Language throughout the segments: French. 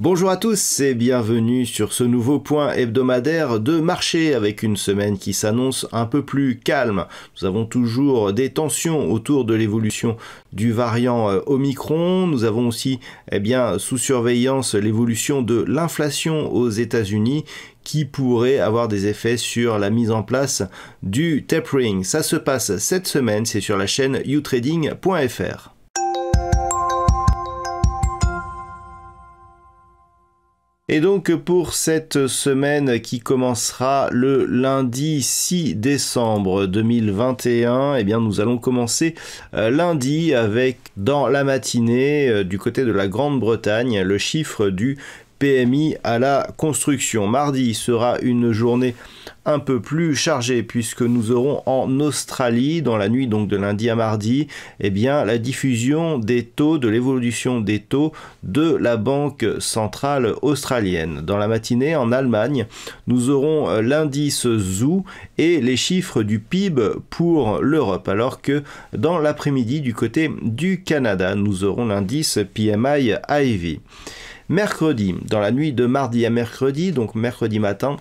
Bonjour à tous et bienvenue sur ce nouveau point hebdomadaire de marché avec une semaine qui s'annonce un peu plus calme. Nous avons toujours des tensions autour de l'évolution du variant Omicron. Nous avons aussi sous surveillance l'évolution de l'inflation aux États-Unis qui pourrait avoir des effets sur la mise en place du tapering. Ça se passe cette semaine, c'est sur la chaîne youtrading.fr. Et donc pour cette semaine qui commencera le lundi 6 décembre 2021, nous allons commencer lundi avec, dans la matinée, du côté de la Grande-Bretagne, le chiffre du PMI à la construction. Mardi sera une journée un peu plus chargée puisque nous aurons en Australie, dans la nuit donc de lundi à mardi, la diffusion des taux, de l'évolution des taux de la Banque centrale australienne. Dans la matinée, en Allemagne, nous aurons l'indice ZOO et les chiffres du PIB pour l'Europe, alors que dans l'après-midi, du côté du Canada, nous aurons l'indice PMI IV. Mercredi, dans la nuit de mardi à mercredi, donc mercredi matin,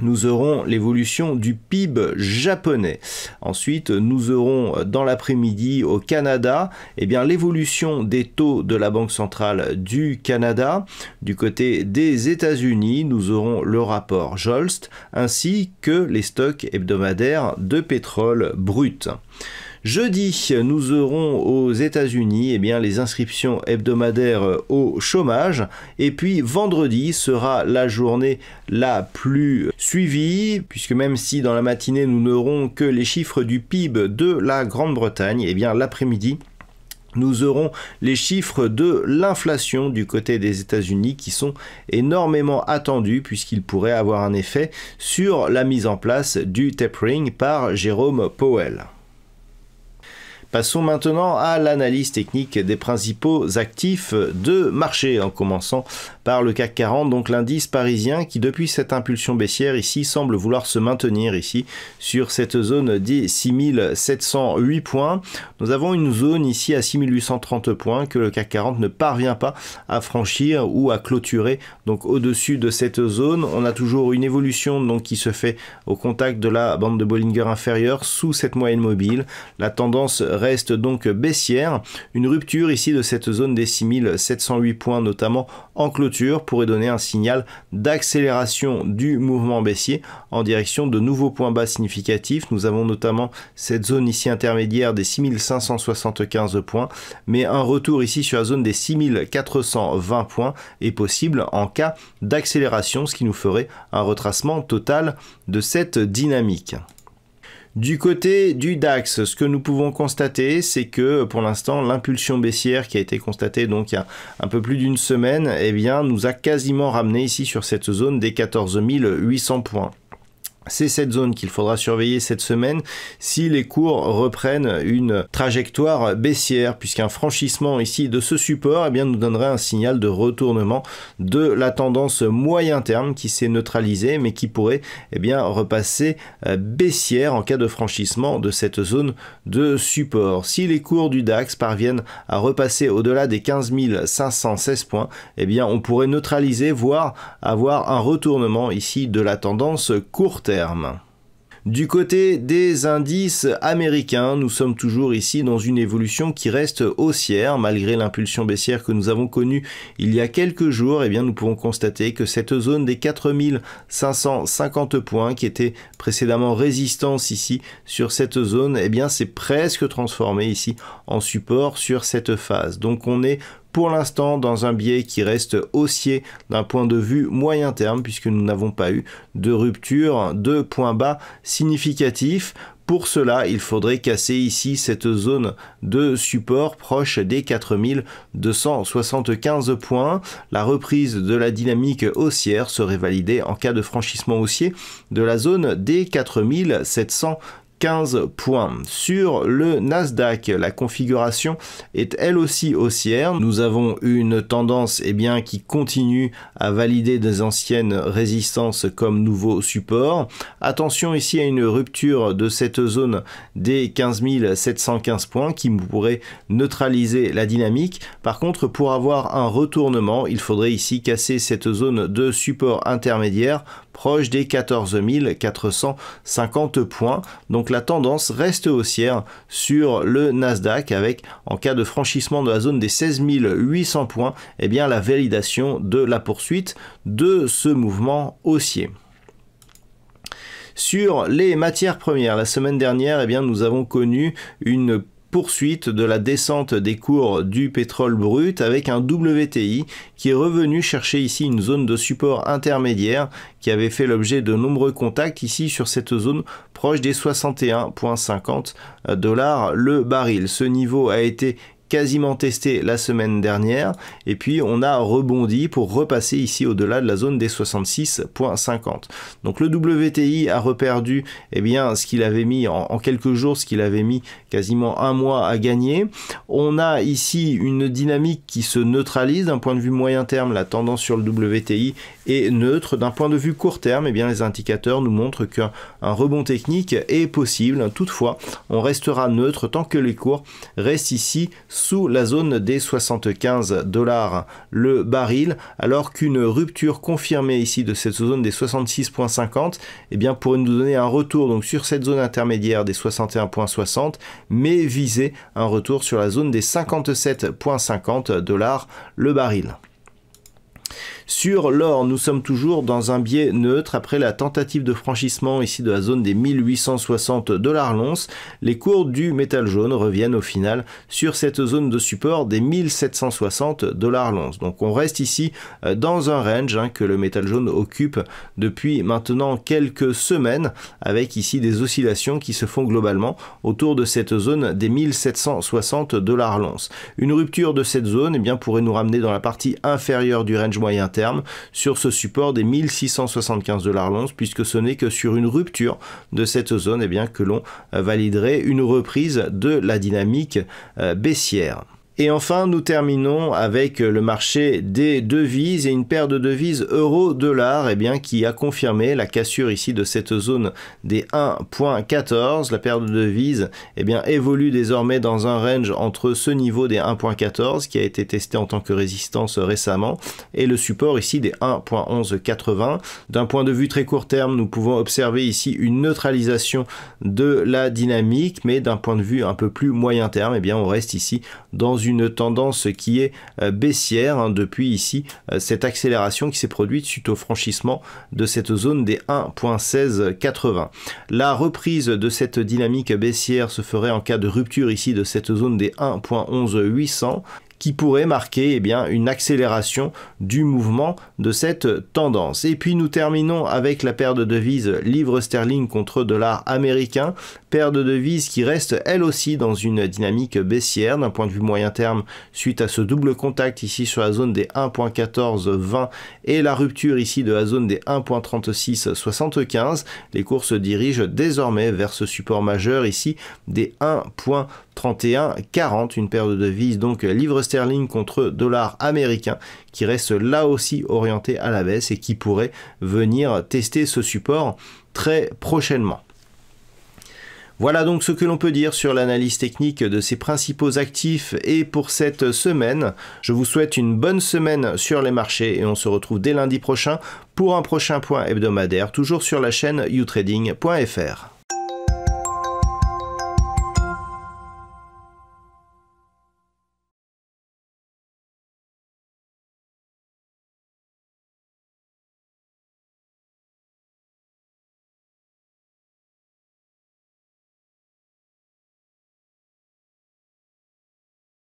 nous aurons l'évolution du PIB japonais. Ensuite, nous aurons dans l'après-midi au Canada, l'évolution des taux de la Banque centrale du Canada. Du côté des États-Unis, nous aurons le rapport JOLTS ainsi que les stocks hebdomadaires de pétrole brut. Jeudi, nous aurons aux États-Unis les inscriptions hebdomadaires au chômage. Et puis vendredi sera la journée la plus suivie, puisque même si dans la matinée nous n'aurons que les chiffres du PIB de la Grande-Bretagne, l'après-midi, nous aurons les chiffres de l'inflation du côté des États-Unis qui sont énormément attendus puisqu'ils pourraient avoir un effet sur la mise en place du tapering par Jérôme Powell. Passons maintenant à l'analyse technique des principaux actifs de marché, en commençant par le CAC 40, donc l'indice parisien qui depuis cette impulsion baissière ici semble vouloir se maintenir ici sur cette zone des 6708 points. Nous avons une zone ici à 6830 points que le CAC 40 ne parvient pas à franchir ou à clôturer. Donc au-dessus de cette zone, on a toujours une évolution donc qui se fait au contact de la bande de Bollinger inférieure sous cette moyenne mobile. La tendance reste donc baissière. Une rupture ici de cette zone des 6708 points, notamment en clôture, pourrait donner un signal d'accélération du mouvement baissier en direction de nouveaux points bas significatifs. Nous avons notamment cette zone ici intermédiaire des 6575 points, mais un retour ici sur la zone des 6420 points est possible en cas d'accélération, ce qui nous ferait un retracement total de cette dynamique. Du côté du DAX, ce que nous pouvons constater, c'est que pour l'instant, l'impulsion baissière qui a été constatée donc il y a un peu plus d'une semaine, nous a quasiment ramené ici sur cette zone des 14 800 points. C'est cette zone qu'il faudra surveiller cette semaine si les cours reprennent une trajectoire baissière, puisqu'un franchissement ici de ce support nous donnerait un signal de retournement de la tendance moyen terme qui s'est neutralisée mais qui pourrait repasser baissière en cas de franchissement de cette zone de support. Si les cours du DAX parviennent à repasser au-delà des 15 516 points, on pourrait neutraliser, voire avoir un retournement ici de la tendance court terme. Du côté des indices américains, nous sommes toujours ici dans une évolution qui reste haussière malgré l'impulsion baissière que nous avons connue il y a quelques jours. Nous pouvons constater que cette zone des 4550 points qui était précédemment résistance ici sur cette zone, s'est presque transformée ici en support sur cette phase. Donc on est pour l'instant dans un biais qui reste haussier d'un point de vue moyen terme puisque nous n'avons pas eu de rupture de point bas significatif. Pour cela, il faudrait casser ici cette zone de support proche des 4275 points. La reprise de la dynamique haussière serait validée en cas de franchissement haussier de la zone des 4700 15 points. Sur le Nasdaq, la configuration est elle aussi haussière. Nous avons une tendance qui continue à valider des anciennes résistances comme nouveau support. Attention ici à une rupture de cette zone des 15 715 points qui pourrait neutraliser la dynamique. Par contre, pour avoir un retournement, il faudrait ici casser cette zone de support intermédiaire proche des 14 450 points. Donc la tendance reste haussière sur le Nasdaq avec, en cas de franchissement de la zone des 16 800 points, la validation de la poursuite de ce mouvement haussier. Sur les matières premières, la semaine dernière, nous avons connu une poursuite de la descente des cours du pétrole brut avec un WTI qui est revenu chercher ici une zone de support intermédiaire qui avait fait l'objet de nombreux contacts ici sur cette zone proche des 61,50 $ le baril. Ce niveau a été quasiment testé la semaine dernière et puis on a rebondi pour repasser ici au-delà de la zone des 66,50. Donc le WTI a reperdu ce qu'il avait mis en quelques jours, ce qu'il avait mis quasiment un mois à gagner. On a ici une dynamique qui se neutralise d'un point de vue moyen terme. La tendance sur le WTI est neutre. D'un point de vue court terme, les indicateurs nous montrent qu'un rebond technique est possible. Toutefois, on restera neutre tant que les cours restent ici sous la zone des 75 $ le baril, alors qu'une rupture confirmée ici de cette zone des 66,50 pourrait nous donner un retour donc sur cette zone intermédiaire des 61,60, mais viser un retour sur la zone des 57,50 $ le baril. Sur l'or, nous sommes toujours dans un biais neutre après la tentative de franchissement ici de la zone des 1860 $ l'once. Les cours du métal jaune reviennent au final sur cette zone de support des 1760 $ l'once. Donc on reste ici dans un range que le métal jaune occupe depuis maintenant quelques semaines avec ici des oscillations qui se font globalement autour de cette zone des 1760 $ l'once. Une rupture de cette zone pourrait nous ramener dans la partie inférieure du range moyen terme sur ce support des 1675 $ l'once, puisque ce n'est que sur une rupture de cette zone que l'on validerait une reprise de la dynamique baissière. Et enfin, nous terminons avec le marché des devises et une paire de devises euro-dollar qui a confirmé la cassure ici de cette zone des 1,14. La paire de devises évolue désormais dans un range entre ce niveau des 1,14 qui a été testé en tant que résistance récemment et le support ici des 1,1180. D'un point de vue très court terme, nous pouvons observer ici une neutralisation de la dynamique, mais d'un point de vue un peu plus moyen terme, on reste ici dans une tendance qui est baissière depuis ici cette accélération qui s'est produite suite au franchissement de cette zone des 1,1680. La reprise de cette dynamique baissière se ferait en cas de rupture ici de cette zone des 1,11800 qui pourrait marquer une accélération du mouvement de cette tendance. Et puis nous terminons avec la paire de devises livre sterling contre dollar américain, paire de devises qui reste elle aussi dans une dynamique baissière d'un point de vue moyen terme suite à ce double contact ici sur la zone des 1,1420 et la rupture ici de la zone des 1,3675. Les cours se dirigent désormais vers ce support majeur ici des 1,3140, une paire de devises donc livre sterling contre dollar américain qui reste là aussi orienté à la baisse et qui pourrait venir tester ce support très prochainement. Voilà donc ce que l'on peut dire sur l'analyse technique de ces principaux actifs et pour cette semaine. Je vous souhaite une bonne semaine sur les marchés et on se retrouve dès lundi prochain pour un prochain point hebdomadaire, toujours sur la chaîne youtrading.fr.